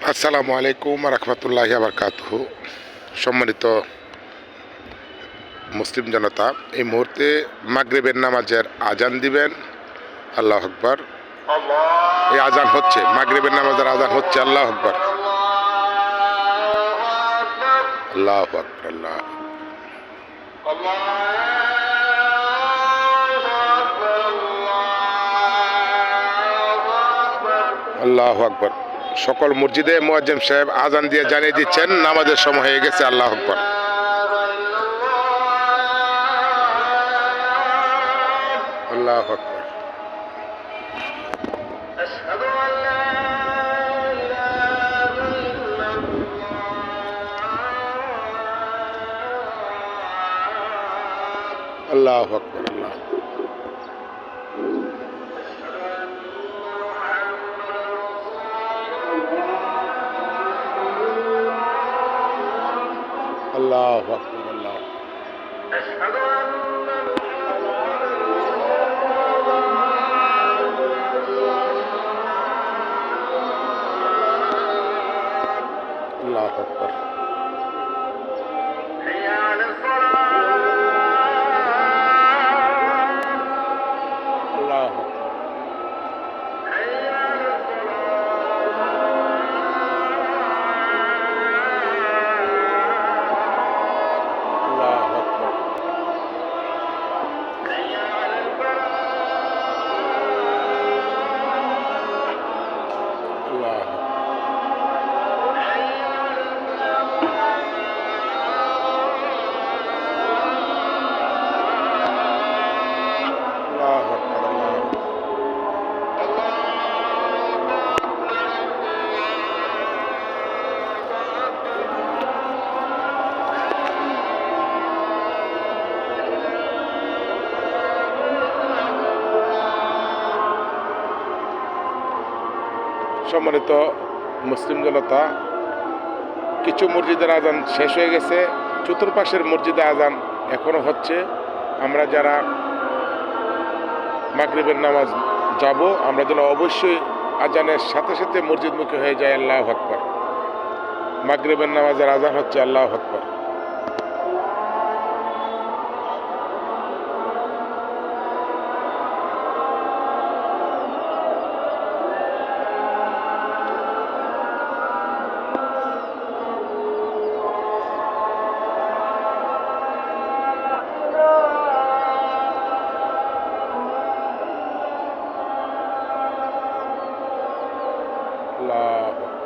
আসসালামু আলাইকুম রহমতুল্লাহি বারকাতুহু। সম্মানিত মুসলিম জনতা, এই মুহূর্তে মাগরিবের নামাজের আজান দিবেন। আল্লাহু আকবার। এই আজান হচ্ছে, মাগরিবের নামাজের আজান হচ্ছে। আল্লাহু আকবার, আল্লাহু আকবার, আল্লাহু আকবার। সকল মসজিদে মুয়াজ্জিন সাহেব আজান দিয়ে জানিয়ে দিচ্ছেন নামাজের সময় হয়ে গেছে। আল্লাহু আকবার, আল্লাহু আকবার। আল্লাহু আকবার, আল্লাহু আকবার, আল্লাহু আল্লাহু আকবার। আল্লাহু সম্মানিত মুসলিম জনতা, কিছু মসজিদের আজান শেষ হয়ে গেছে, চতুর্পাশের মসজিদে আজান এখনো হচ্ছে। আমরা যারা মাগরিবের নামাজ যাব, আমরা যেন অবশ্যই আজানের সাথে সাথে মসজিদমুখী হয়ে যায়। আল্লাহু আকবার। মাগরিবের নামাজের আজান হচ্ছে। আল্লাহু আকবার। আল্লাহু আকবার।